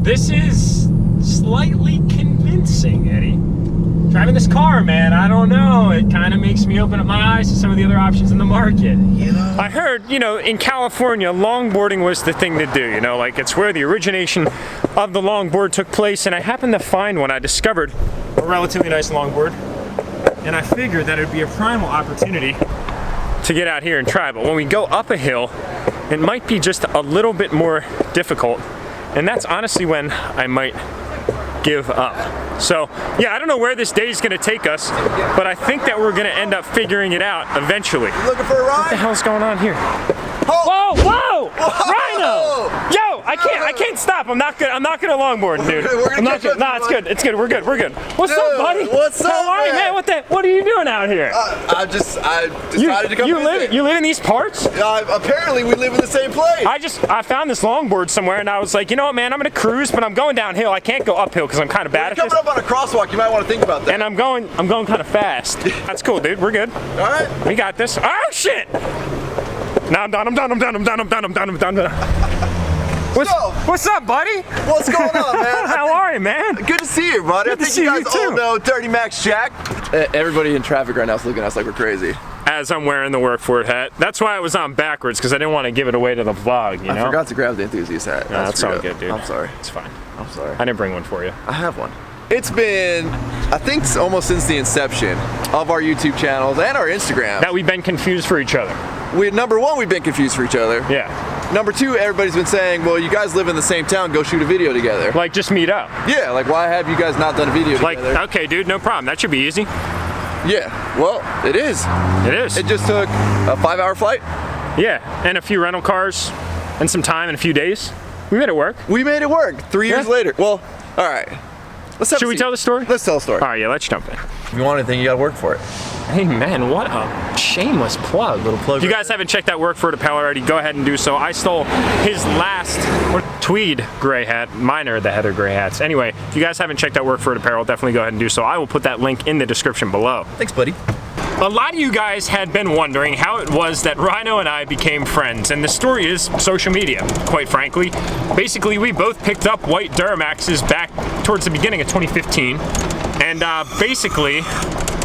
This is slightly convincing, Eddie. Driving this car, man, I don't know. It kind of makes me open up my eyes to some of the other options in the market. You know? I heard, you know, in California, longboarding was the thing to do, you know, like it's where the origination of the longboard took place, and I happened to find one. I discovered a relatively nice longboard, and I figured that it would be a primal opportunity to get out here and try. But when we go up a hill, it might be just a little bit more difficult, and that's honestly when I might give up. So yeah, I don't know where this day is gonna take us, but I think that we're gonna end up figuring it out eventually. You looking for a ride? What the hell's going on here? Oh. Whoa, whoa! Rhino! Yo, I can't stop. I'm not gonna longboard, dude. We're gonna Nah, it's good. It's good. We're good. What's up, buddy? What's up, How are you, man? What are you doing out here? I decided to come visit. You live in these parts? Apparently we live in the same place. I found this longboard somewhere, and I was like, you know what, man? I'm gonna cruise, but I'm going downhill. I can't go uphill because I'm kind of bad at this. Coming up on a crosswalk, you might want to think about that. And I'm going kind of fast. That's cool, dude. We're good. All right. We got this. Oh shit! Now I'm done. What's up, buddy? What's going on, man? How are you, man? Good to see you, buddy. I think you guys all know DURTYMAX Jack. Everybody in traffic right now is looking at us like we're crazy. As I'm wearing the work for it hat. That's why I was on backwards, because I didn't want to give it away to the vlog, you know? I forgot to grab the enthusiast hat. No, that's all good, dude. I'm sorry. It's fine. I'm sorry. I didn't bring one for you. I have one. It's been, I think, almost since the inception of our YouTube channels and our Instagram that we've been confused for each other. Number one, we've been confused for each other. Yeah. Number two, everybody's been saying, well, you guys live in the same town, go shoot a video together. Like, just meet up. Yeah, like, why have you guys not done a video together? Like, okay, dude, no problem. That should be easy. Yeah, well, it is. It is. It just took a 5-hour flight. Yeah, and a few rental cars, and some time, and a few days. We made it work. We made it work 3 years later. Well, all right. Should we tell the story? Let's tell the story. All right, yeah, let's jump in. If you want anything, you gotta work for it. Hey man, what a shameless plug. Little plug. If you guys haven't checked out Work For It apparel already, go ahead and do so. I stole his last tweed gray hat. Mine are the heather gray hats. Anyway, if you guys haven't checked out Work For It apparel, definitely go ahead and do so. I will put that link in the description below. Thanks, buddy. A lot of you guys had been wondering how it was that Rhino and I became friends, and the story is social media, quite frankly. Basically, we both picked up white DURTYMAXs back towards the beginning of 2015, and basically,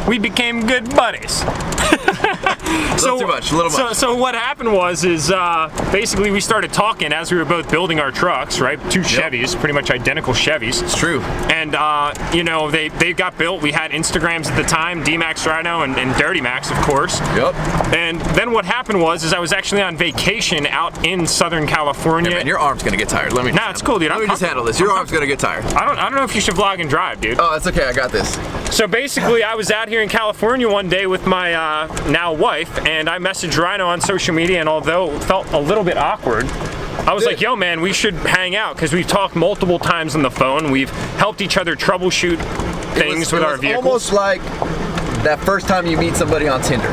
we became good buddies. So, too much, a little much. So what happened was basically we started talking as we were both building our trucks, right? Two Chevys, pretty much identical Chevys. It's true. And you know, they got built. We had Instagrams at the time, DMAX Rhino and DURTYMAX, of course. Yep. And then what happened was I was actually on vacation out in Southern California. Yeah, man, your arm's gonna get tired. Let me. Nah, it's cool, dude. Let me just handle this. Your arm's gonna get tired. I don't know if you should vlog and drive, dude. Oh, it's okay. I got this. So basically, I was out here in California one day with my now wife, and I messaged Rhino on social media, and although it felt a little bit awkward, I was like, yo man, we should hang out, because we've talked multiple times on the phone. We've helped each other troubleshoot things with our vehicles. Almost like that first time you meet somebody on Tinder.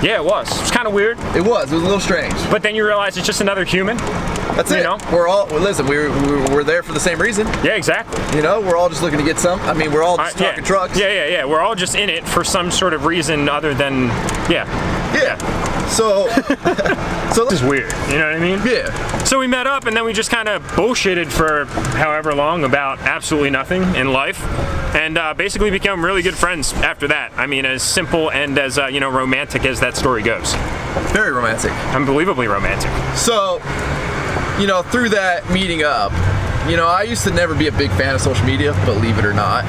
Yeah, it was. It was kind of weird. It was a little strange. But then you realize it's just another human. That's it. You know? We're all, listen, we're there for the same reason. Yeah, exactly. You know, we're all just looking to get some. I mean, we're all just talking trucks. Yeah. We're all just in it for some sort of reason other than, Yeah. So this is weird, you know what I mean? Yeah. So we met up, and then we just kind of bullshitted for however long about absolutely nothing in life, and basically became really good friends after that. I mean, as simple and as you know, romantic as that story goes. Very romantic. Unbelievably romantic. So, you know, through that meeting up, you know, I used to never be a big fan of social media, believe it or not.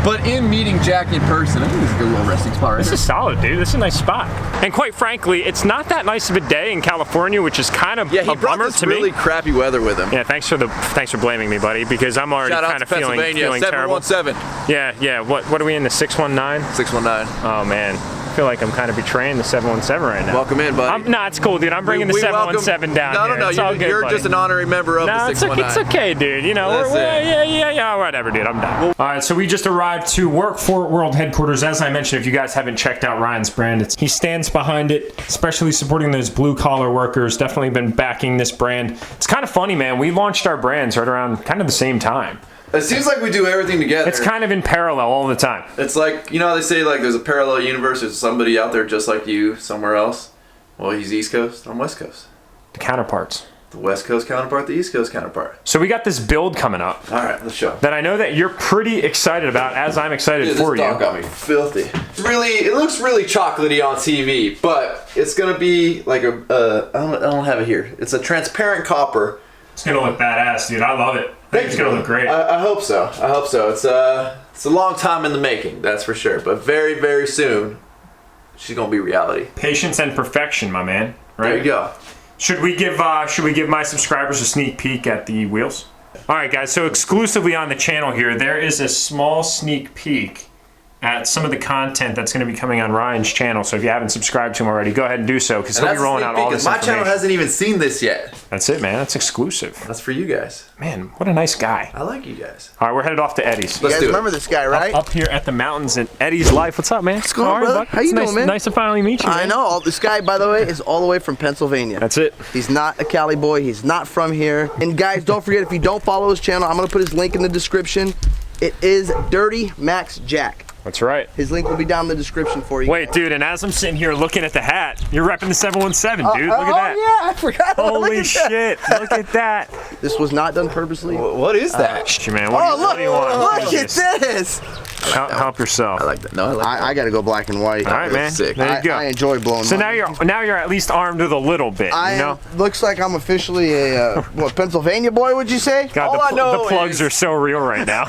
But in meeting Jack in person, I think this is a good little resting spot right here. This is solid, dude. This is a nice spot. And quite frankly, it's not that nice of a day in California, which is kind of a bummer to me. Really crappy weather with him. Yeah, thanks for blaming me, buddy, because I'm already kind of feeling terrible. 717. Yeah. What are we in, the 619? 619. Oh man. I feel like I'm kind of betraying the 717 right now. Welcome in, buddy. Nah, it's cool, dude. I'm bringing the 717 down here. No, it's all good, you're just an honorary member of the 619. It's okay, dude. You know, yeah, whatever, dude. I'm done. All right, so we just arrived to Work For It World headquarters. As I mentioned, if you guys haven't checked out Ryan's brand, he stands behind it, especially supporting those blue-collar workers. Definitely been backing this brand. It's kind of funny, man. We launched our brands right around kind of the same time. It seems like we do everything together. It's kind of in parallel all the time. It's like, you know how they say like there's a parallel universe, there's somebody out there just like you somewhere else? Well, he's East Coast, I'm West Coast. The counterparts. The West Coast counterpart, the East Coast counterpart. So we got this build coming up. All right, let's show. That I know that you're pretty excited about, as I'm excited for you. This dog got me filthy. It looks really chocolatey on TV, but it's gonna be like I don't have it here. It's a transparent copper. It's gonna look badass, dude. I love it. I think it's gonna look great. I hope so. I hope so. It's a long time in the making, that's for sure. But very, very soon, she's gonna be reality. Patience and perfection, my man. Right? There you go. Should we give my subscribers a sneak peek at the wheels? All right, guys. So exclusively on the channel here, there is a small sneak peek at some of the content that's going to be coming on Ryan's channel. So if you haven't subscribed to him already, go ahead and do so, because he'll be rolling out all this information. My channel hasn't even seen this yet. That's it, man. That's exclusive. That's for you guys. Man, what a nice guy. I like you guys. All right, we're headed off to Eddie's. You guys remember this guy, right? Up here at the mountains in Eddie's life. What's up, man? What's going on, brother? How you doing, man? Nice to finally meet you, man. I know. This guy, by the way, is all the way from Pennsylvania. That's it. He's not a Cali boy. He's not from here. And guys, don't forget, if you don't follow his channel, I'm going to put his link in the description. It is DURTYMAX Jack. That's right. His link will be down in the description for you. Wait, dude, and as I'm sitting here looking at the hat, you're repping the 717, dude. Look at that. Oh, yeah, I forgot. Holy shit. Look at that. This was not done purposely. What is that? Man, what do you want? Look at this. Help yourself. I like that. No, I like that. I got to go black and white. All right, man. Sick. There you go. I enjoy blowing So money. now you're at least armed with a little bit, you know? Looks like I'm officially a, what, Pennsylvania boy, would you say? God, the plugs are so real right now.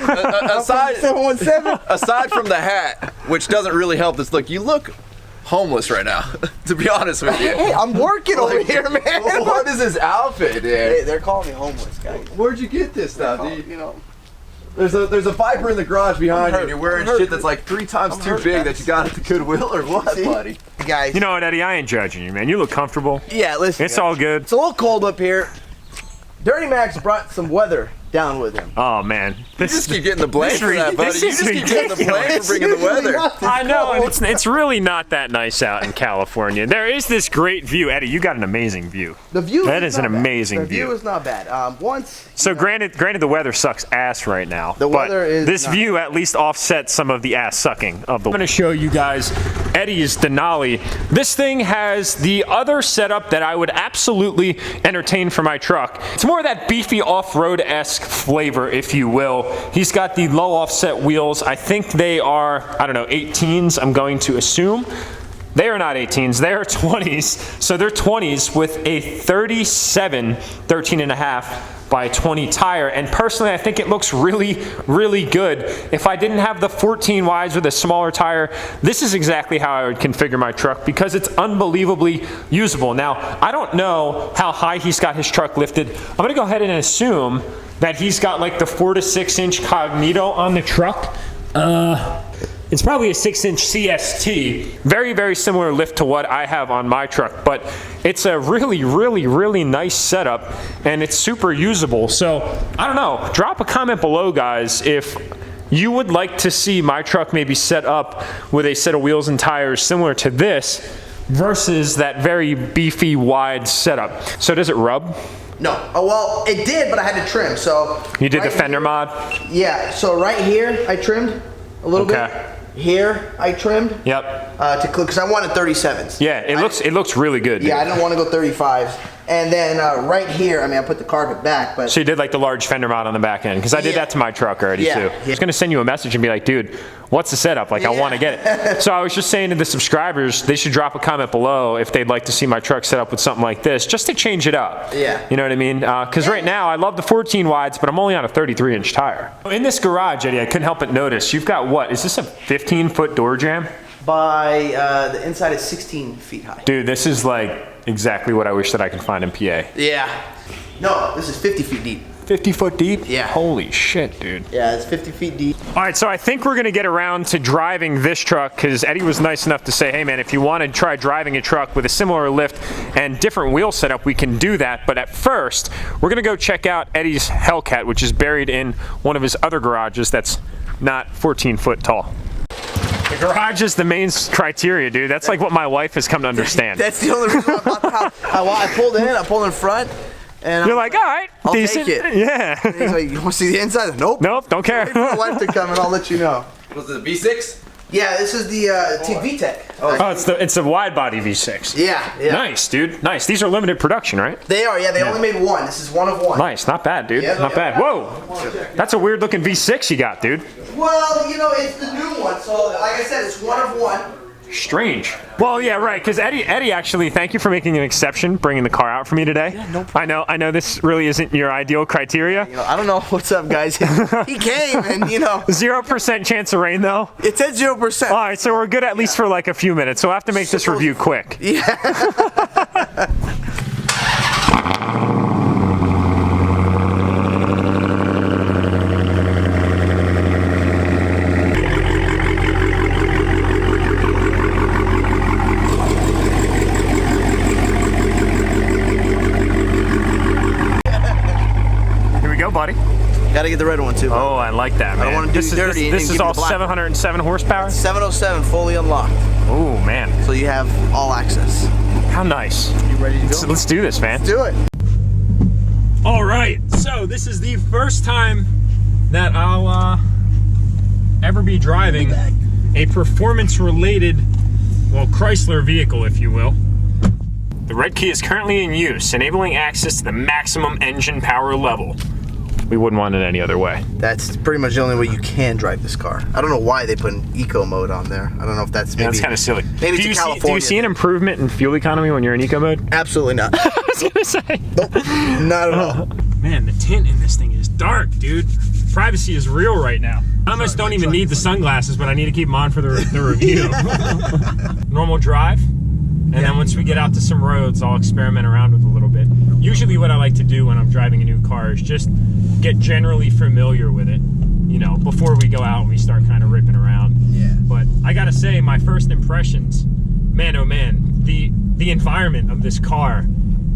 aside 717? Aside from the hat, which doesn't really help this look, you look homeless right now, to be honest with you. Hey, I'm working over here, man. What is this outfit, dude? Hey, they're calling me homeless, guys. Where'd you get this stuff, dude? You know. There's a Viper in the garage behind you, and you're wearing shit that's like 3 times too big that you got at the Goodwill, or what, buddy? Guys. You know what, Eddie? I ain't judging you, man. You look comfortable. Yeah, listen. It's all good. It's a little cold up here. DURTYMAX brought some weather down with him. Oh, man. You just keep getting the blame for that, buddy. You just keep getting the blame for bringing the weather. I know, and it's really not that nice out in California. There is this great view. Eddie, you got an amazing view. The view is an amazing view. The view is not bad. So granted the weather sucks ass right now. The weather is this view at least offsets some of the ass sucking of the. I'm going to show you guys Eddie's Denali. This thing has the other setup that I would absolutely entertain for my truck. It's more of that beefy off-road-esque flavor, if you will. He's got the low offset wheels. I think they are, I don't know, 18s, I'm going to assume. They are not 18s, they are 20s. So they're 20s with a 37 13.5 by 20 tire, and personally I think it looks really, really good. If I didn't have the 14 wides with a smaller tire, this is exactly how I would configure my truck, because it's unbelievably usable. Now, I don't know how high he's got his truck lifted. I'm gonna go ahead and assume that he's got like the 4 to 6 inch Cognito on the truck. It's probably a 6-inch CST. Very, very similar lift to what I have on my truck, but it's a really, really, really nice setup, and it's super usable. So, I don't know. Drop a comment below, guys, if you would like to see my truck maybe set up with a set of wheels and tires similar to this versus that very beefy, wide setup. So does it rub? No. Oh, well, it did, but I had to trim, so. You did the fender mod? Yeah, so right here, I trimmed a little bit. Here, I trimmed. Yep. Because I wanted 37s. Yeah, it looks really good. Yeah, dude. I didn't want to go 35s. And then right here, I mean, I put the carpet back, but. So you did like the large fender mod on the back end, because I did that to my truck already too. I was gonna send you a message and be like, dude, what's the setup? Like, I want to get it. So I was just saying to the subscribers, they should drop a comment below if they'd like to see my truck set up with something like this, just to change it up. Yeah. You know what I mean? Because right now, I love the 14 wides, but I'm only on a 33-inch tire. In this garage, Eddie, I couldn't help but notice, you've got what? Is this a 15-foot door jamb? By the inside is 16 feet high. Dude, this is like exactly what I wish that I could find in PA. Yeah. No, this is 50 feet deep. 50 foot deep? Yeah. Holy shit, dude. Yeah, it's 50 feet deep. All right, so I think we're gonna get around to driving this truck, because Eddie was nice enough to say, hey man, if you want to try driving a truck with a similar lift and different wheel setup, we can do that. But at first, we're gonna go check out Eddie's Hellcat, which is buried in one of his other garages that's not 14 foot tall. The garage is the main criteria, dude. That's like what my wife has come to understand. That's the only reason I bought the house. I pulled in, I pulled in front, and you're like, all right, I'll decent. take it. Yeah. And he's like, you want to see the inside? Nope. Nope, don't care. Wait for my wife to come and I'll let you know. Was it a V6? Yeah, this is the VTEC. Oh, it's a wide body V6. Yeah, yeah. Nice, dude. Nice. These are limited production, right? They are, yeah. They only made one. This is one of one. Nice. Not bad, dude. Not bad. Whoa. That's a weird looking V6 you got, dude. Well, you know, it's the new one. So, like I said, it's one of one. Strange. Well, yeah, right. Because Eddie, actually, thank you for making an exception, bringing the car out for me today. Yeah, no problem. I know this really isn't your ideal criteria. You know, I don't know what's up, guys. He came, and you know. 0% chance of rain, though. It said 0%. All right, so we're good at least for like a few minutes. So we'll have to make this review quick. Yeah. Buddy. Gotta get the red one too. Oh, I like that, man. I don't want to do dirty. This is all 707 horsepower? 707 fully unlocked. Oh, man. So you have all access. How nice. You ready to go? Let's do this, man. Let's do it. All right. So this is the first time that I'll ever be driving a performance-related, well, Chrysler vehicle, if you will. The red key is currently in use, enabling access to the maximum engine power level. We wouldn't want it any other way. That's pretty much the only way you can drive this car. I don't know why they put an eco mode on there. I don't know if that's maybe. That's kind of silly. Maybe it's California. Do you see an improvement in fuel economy when you're in eco mode? Absolutely not. I was gonna say. Nope, not at all. Man, the tint in this thing is dark, dude. Privacy is real right now. I almost don't even need the sunglasses, but I need to keep them on for the review. Normal drive. And then once we get out to some roads, I'll experiment around with a little bit. Usually what I like to do when I'm driving a new car is just get generally familiar with it, you know, before we go out and we start kind of ripping around. Yeah. But I gotta say, my first impressions, man, oh man, the environment of this car,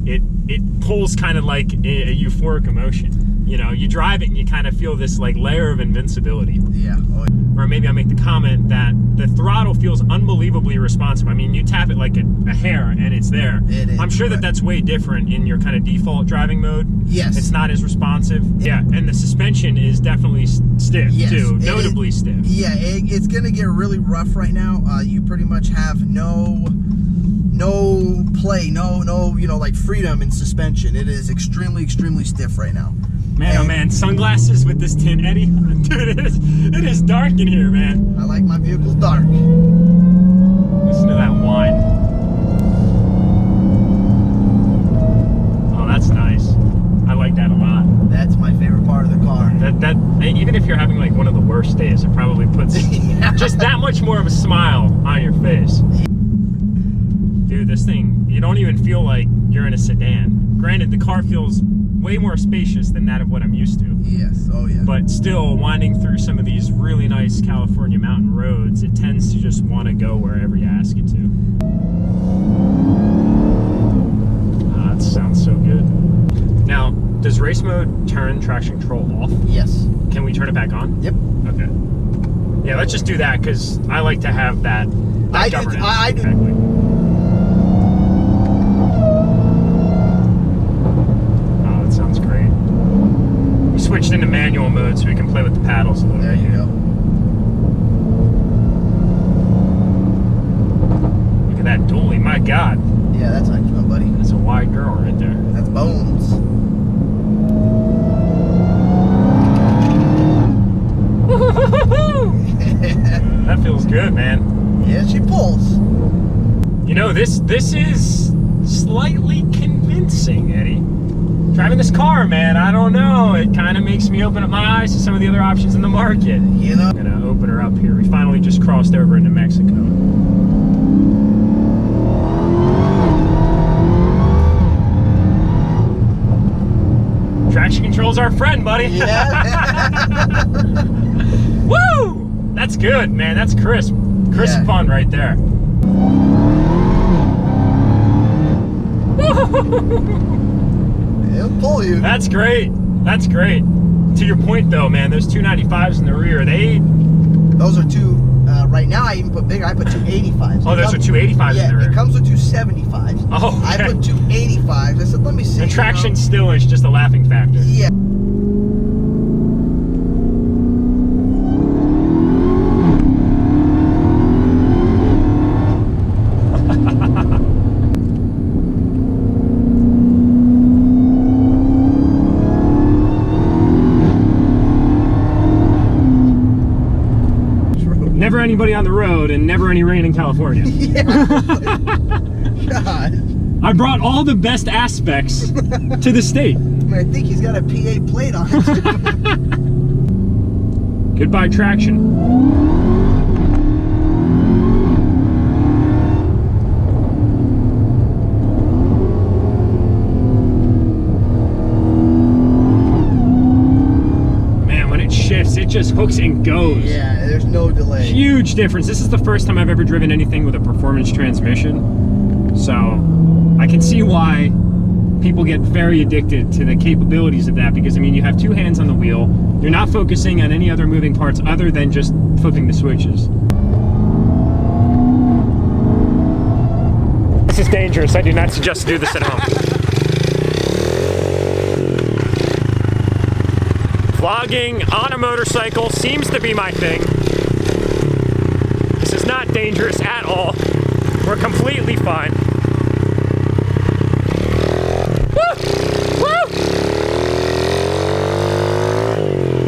it pulls kind of like a euphoric emotion. You know, you drive it and you kind of feel this like layer of invincibility. Yeah. Oh, yeah. Or maybe I make the comment that the throttle feels unbelievably responsive. I mean, you tap it like a hair and it's there. It is, I'm sure that that's way different in your kind of default driving mode. Yes. It's not as responsive. Yeah, and the suspension is definitely stiff too, notably stiff. Yeah, it's gonna get really rough right now. You pretty much have no play, no, you know, like freedom in suspension. It is extremely stiff right now. Man, oh man, sunglasses with this tint, Eddie. Dude, it is dark in here, man. I like my vehicles dark. Listen to that whine. Oh, that's nice. I like that a lot. That's my favorite part of the car. That even if you're having like one of the worst days, it probably puts just that much more of a smile on your face. Dude, this thing, you don't even feel like you're in a sedan. Granted, the car feels way more spacious than that of what I'm used to. Yes, oh yeah. But still, winding through some of these really nice California mountain roads, it tends to just want to go wherever you ask it to. That sounds so good. Now, does race mode turn traction control off? Yes. Can we turn it back on? Yep. Okay. Yeah, let's just do that, because I like to have that governance. I do. Exactly. Sounds great. We switched into manual mode so we can play with the paddles a little bit. There you go. Look at that dually, my God. Yeah, that's nice, my buddy. That's a wide girl right there. That's bones. That feels good, man. Yeah, she pulls. You know, this is slightly convincing, Eddie. Driving this car, man, I don't know. It kind of makes me open up my eyes to some of the other options in the market. You know? I'm gonna open her up here. We finally just crossed over into Mexico. Traction control's our friend, buddy. Yeah. Woo! That's good, man. That's crisp. Crisp fun right there. It'll pull you. That's great. That's great. To your point, though, man, those 295s in the rear, those are two. Right now, I even put bigger. I put 285s. Oh, those are 285s in the rear. Yeah, it comes with 275s. Oh, okay. I put 285s. I said, let me see. And traction still is just a laughing factor. Yeah. never anybody on the road and never any rain in California. Yeah. God. I brought all the best aspects to the state. I mean, I think he's got a PA plate on it. Goodbye traction. Man, when it shifts, it just hooks and goes. Yeah, there's no delay. Huge difference. This is the first time I've ever driven anything with a performance transmission. So I can see why people get very addicted to the capabilities of that, because I mean, you have two hands on the wheel. You're not focusing on any other moving parts other than just flipping the switches. This is dangerous. I do not suggest to do this at home. Vlogging on a motorcycle seems to be my thing. This is not dangerous at all. We're completely fine.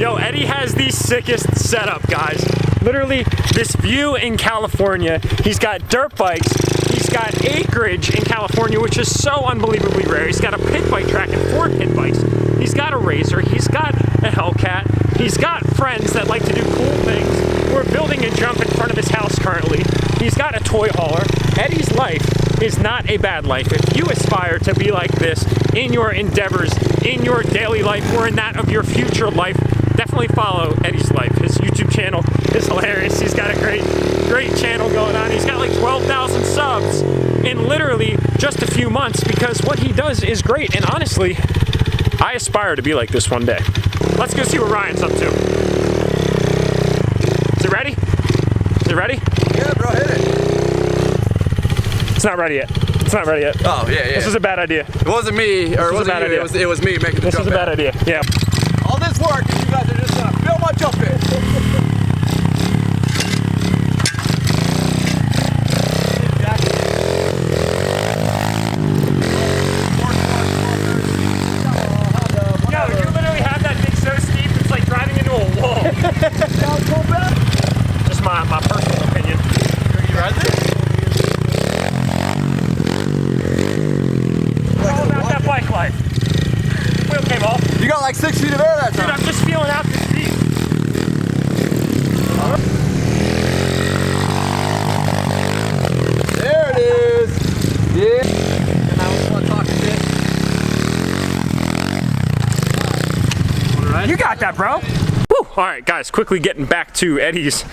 Yo, Eddie has the sickest setup, guys. Literally, this view in California. He's got dirt bikes. He's got acreage in California, which is so unbelievably rare. He's got a pit bike track and 4 pit bikes. He's got a Razor. He's got a Hellcat. He's got friends that like to do cool things. We're building a jump in front of his house currently. He's got a toy hauler. Eddie's life is not a bad life. If you aspire to be like this in your endeavors, in your daily life, or in that of your future life, definitely follow Eddie's life. His YouTube channel is hilarious. He's got a great channel going on. He's got like 12,000 subs in literally just a few months, because what he does is great. And honestly, I aspire to be like this one day. Let's go see what Ryan's up to. Is it ready? Is it ready? Yeah, bro, hit it. It's not ready yet. It's not ready yet. Oh, yeah, yeah. This was a bad idea. It wasn't me, or it wasn't you. It was me making the This jump was a bad in. idea. Yeah. All this work, and you guys are just gonna film my jump in. Yo, you literally have that thing so steep, it's like driving into a wall. Just my personal opinion. You ride this? All about that bike life. Wheel came off. You got like 6 feet of air that Dude, time. I'm just feeling out this deep. There it is. Yeah. And I was want to talk shit. You got that, bro. Woo. All right, guys, quickly getting back to Eddie's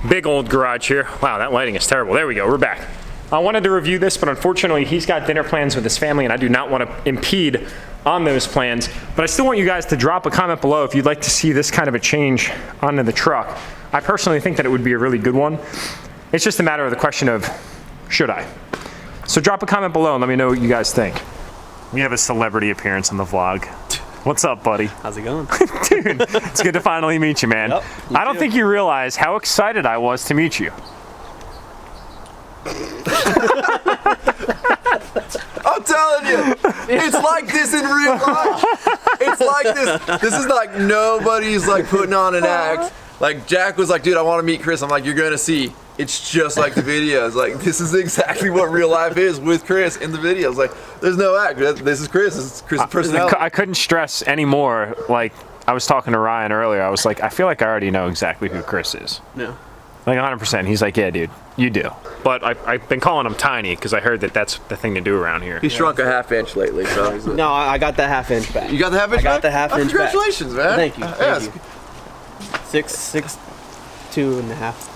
big old garage here. Wow, that lighting is terrible. There we go, we're back. I wanted to review this, but unfortunately he's got dinner plans with his family and I do not want to impede on those plans. But I still want you guys to drop a comment below if you'd like to see this kind of a change onto the truck. I personally think that it would be a really good one. It's just a matter of the question of, should I? So drop a comment below and let me know what you guys think. We have a celebrity appearance on the vlog. What's up, buddy? How's it going? Dude, it's good to finally meet you, man. Yep, I don't think you realize how excited I was to meet you. I'm telling you, it's like this in real life. It's like this. This is like nobody's like putting on an act. Like Jack was like, dude, I want to meet Chris. I'm like, you're gonna see. It's just like the videos. Like this is exactly what real life is with Chris in the videos. Like there's no act. This is Chris. This is Chris' personality. I couldn't stress anymore. Like I was talking to Ryan earlier. I was like, I feel like I already know exactly who Chris is. No. Like 100%. He's like, yeah, dude, you do. But I've been calling him Tiny because I heard that that's the thing to do around here. He shrunk a half-inch lately, so. No, I got that half inch back. You got the half-inch back? I got the half-inch back. Congratulations, man. Thank you. Yes. Thank you. 6'2.5".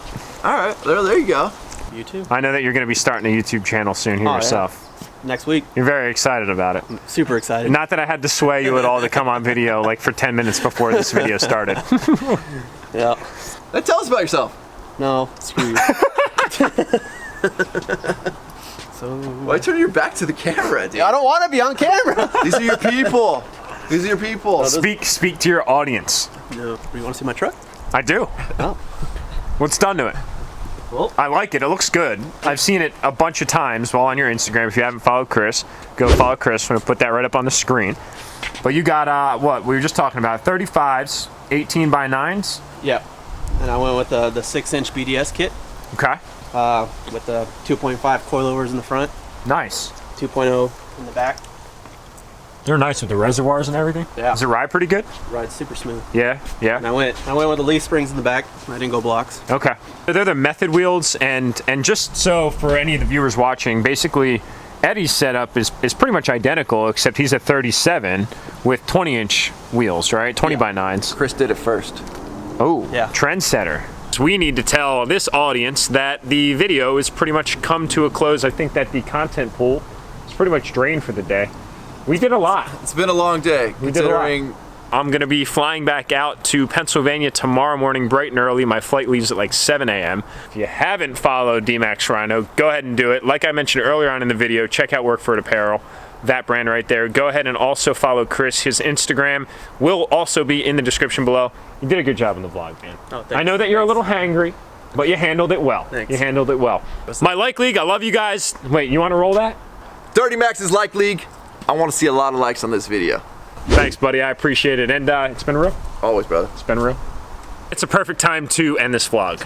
All right, there you go. You too. I know that you're going to be starting a YouTube channel soon here Oh, yeah. yourself. Next week. You're very excited about it. Super excited. Not that I had to sway you at all to come on video like for 10 minutes before this video started. Yeah. Now tell us about yourself. No, screw you. So. Why turn your back to the camera, dude? I don't want to be on camera. These are your people. These are your people. Speak to your audience. No. You want to see my truck? I do. Oh. What's done to it? Well, I like it. It looks good. I've seen it a bunch of times while on your Instagram. If you haven't followed Chris, go follow Chris. I'm going to put that right up on the screen. But you got, what, we were just talking about, 35s, 18 by 9s? yeah. and I went with the 6-inch BDS kit Okay. with the 2.5 coilovers in the front, Nice. 2.0 in the back. They're nice with the reservoirs and everything. Yeah. Does it ride pretty good? Rides super smooth. Yeah. Yeah. And I went with the leaf springs in the back. I didn't go blocks. Okay. They're the method wheels, and just so for any of the viewers watching, basically Eddie's setup is pretty much identical, except he's a 37 with 20-inch wheels, right? 20 by 9s. Chris did it first. Oh, Yeah. trendsetter. So we need to tell this audience that the video is pretty much come to a close. I think that the content pool is pretty much drained for the day. We did a lot. It's been a long day. We did a lot. Considering I'm gonna be flying back out to Pennsylvania tomorrow morning bright and early. My flight leaves at like 7 a.m. If you haven't followed DURTYMAX Rhino, go ahead and do it. Like I mentioned earlier on in the video, check out Workford Apparel, that brand right there. Go ahead and also follow Chris. His Instagram will also be in the description below. You did a good job in the vlog, man. Oh, I know that you're a little hangry, but you handled it well. Thanks. You handled it well. My like league, I love you guys. Wait, you wanna roll that? DURTYMAX's like league. I want to see a lot of likes on this video. Thanks, buddy, I appreciate it. And it's been real. Always, brother. It's been real. It's a perfect time to end this vlog.